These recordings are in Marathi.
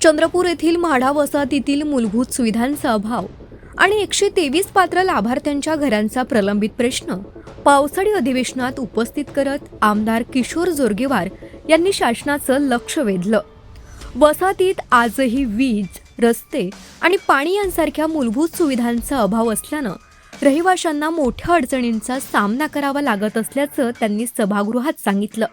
चंद्रपूर येथील म्हाडा वसाहतीतील मूलभूत सुविधांचा अभाव आणि 123 पात्र लाभार्थ्यांच्या घरांचा प्रलंबित प्रश्न पावसाळी अधिवेशनात उपस्थित करत आमदार किशोर जोरगेवार यांनी शासनाचं लक्ष वेधलं। वसाहतीत आजही वीज, रस्ते आणि पाणी यांसारख्या मूलभूत सुविधांचा अभाव असल्यानं रहिवाशांना मोठ्या अडचणींचा सामना करावा लागत असल्याचं त्यांनी सभागृहात सांगितलं।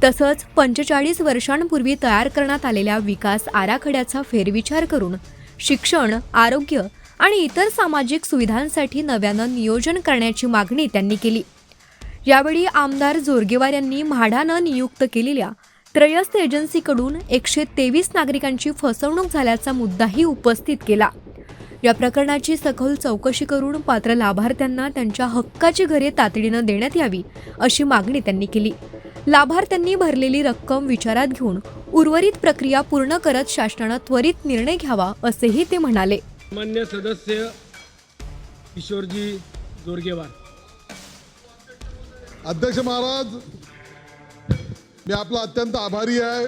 तसंच 45 वर्षांपूर्वी तयार करण्यात आलेल्या विकास आराखड्याचा फेरविचार करून शिक्षण, आरोग्य आणि इतर सामाजिक सुविधांसाठी नव्यानं नियोजन करण्याची मागणी त्यांनी केली। यावेळी आमदार जोरगेवार यांनी म्हाडानं नियुक्त केलेल्या त्रयस्थ एजन्सीकडून 123 नागरिकांची फसवणूक झाल्याचा मुद्दाही उपस्थित केला। या प्रकरणाची सखोल चौकशी करून पात्र लाभार्थ्यांना त्यांच्या हक्काची घरे तातडीनं देण्यात यावी अशी मागणी त्यांनी केली। लाभार्थ्यांनी भरलेली रक्कम विचारात घेऊन उर्वरित प्रक्रिया पूर्ण करत शासनानं त्वरित निर्णय घ्यावा असेही ते म्हणाले। मान्य सदस्य किशोरजी जोरगेवार। अध्यक्ष महाराज, मी आपला अत्यंत आभारी आहे।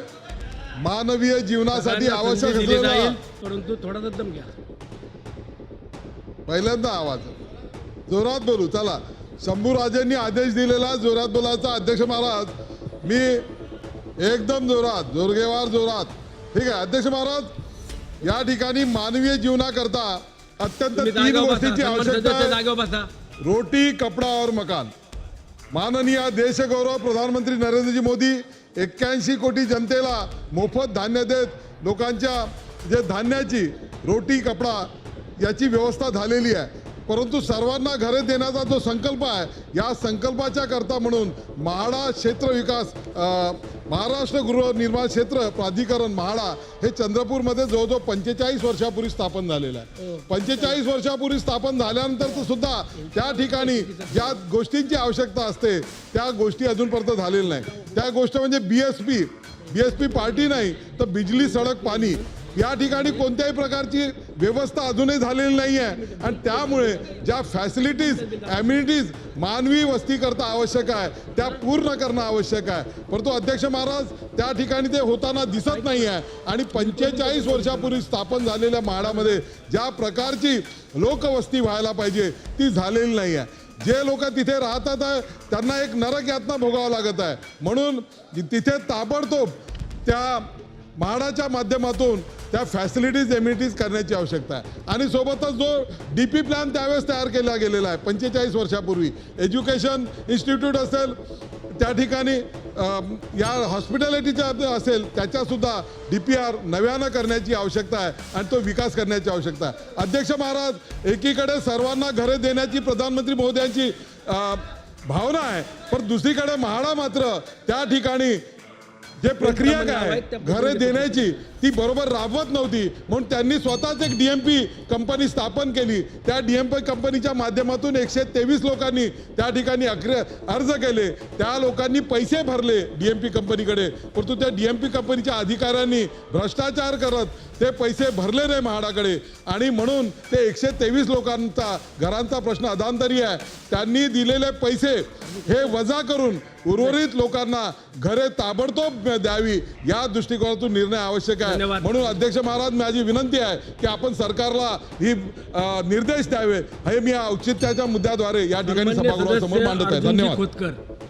मानवीय जीवनासाठी आवश्यक असलेला, परंतु थोडासा दम घ्या। पहिल्यांदा आवाज जोरात बोलू। चला, शंभूराजेंनी आदेश दिलेला जोरात बोलायचा। अध्यक्ष महाराज, मी एकदम जोरात, जोरगेवार जोरात। ठीक आहे अध्यक्ष महाराज, या ठिकाणी मानवीय जीवनाकरता अत्यंत 3 गोष्टींची आवश्यकता आहे। रोटी, कपडा और मकान। माननीय देशगौरव प्रधानमंत्री नरेंद्रजी मोदी 81 कोटी जनतेला मोफत धान्य देत लोकांच्या जे धान्याची, रोटी, कपडा याची व्यवस्था झालेली आहे। परंतु सर्वांना घरे देण्याचा जो संकल्प आहे, या संकल्पाच्या करता म्हणून म्हाडा क्षेत्र विकास महाराष्ट्र गृहनिर्माण क्षेत्र प्राधिकरण म्हाडा हे चंद्रपूरमध्ये जवळजवळ 45 वर्षापूर्वी स्थापन झालेलं आहे। 45 वर्षापूर्वी स्थापन झाल्यानंतर सुद्धा त्या ठिकाणी ज्या गोष्टींची आवश्यकता असते त्या गोष्टी अजूनपर्यंत झालेल्या नाही। त्या गोष्ट म्हणजे बीएसपी पार्टी नाही तर बिजली, सडक, पाणी या ठिकाणी कोणत्याही प्रकारची व्यवस्था अजूनही झालेली नाही आहे। आणि त्यामुळे ज्या फॅसिलिटीज, ॲम्युनिटीज मानवी वस्तीकरता आवश्यक आहे त्या पूर्ण करणं आवश्यक आहे। परंतु अध्यक्ष महाराज, त्या ठिकाणी ते होताना दिसत नाही आहे। आणि 45 वर्षापूर्वी स्थापन झालेल्या म्हाडामध्ये ज्या प्रकारची लोकवस्ती व्हायला पाहिजे ती झालेली नाही आहे। जे लोक तिथे राहतात आहे त्यांना एक नरक यातना भोगावं लागत आहे। म्हणून तिथे ताबडतोब त्या म्हाडाच्या माध्यमातून त्या फॅसिलिटीज, एम्युनिटीज करण्याची आवश्यकता आहे। आणि सोबतच जो DP प्लॅन त्यावेळेस तयार केला गेलेला आहे 45 वर्षापूर्वी, एज्युकेशन इन्स्टिट्यूट असेल, त्या ठिकाणी या हॉस्पिटॅलिटीच्या असेल, त्याच्यासुद्धा DPR नव्यानं करण्याची आवश्यकता आहे आणि तो विकास करण्याची आवश्यकता आहे। अध्यक्ष महाराज, एकीकडे सर्वांना घरे देण्याची प्रधानमंत्री महोदयांची भावना आहे, पण दुसरीकडे म्हाडा मात्र त्या ठिकाणी जे प्रक्रिया काय घरे देण्याची ती बरोबर राबवत नव्हती। म्हणून त्यांनी स्वतःच एक DMP कंपनी स्थापन केली। त्या DMP कंपनीच्या माध्यमातून 123 लोकांनी त्या ठिकाणी अर्ज केले। त्या लोकांनी पैसे भरले DMP कंपनीकडे, परंतु त्या DMP कंपनीच्या अधिकाऱ्यांनी भ्रष्टाचार करत ते पैसे भरले नाही म्हाडाकडे। आणि म्हणून ते 123 लोकांचा घरांचा प्रश्न अधांतरी आहे। त्यांनी दिलेले पैसे हे वजा करून उर्वरित लोकांना घरे ताबडतोब द्यावी या दृष्टिकोनातून निर्णय आवश्यक आहे। म्हणून अध्यक्ष महाराज, माझी विनंती आहे की आपण सरकारला ही निर्देश द्यावे हे मी औचित्याच्या मुद्द्याद्वारे या ठिकाणी सभागृहासमोर मांडत आहे। धन्यवाद।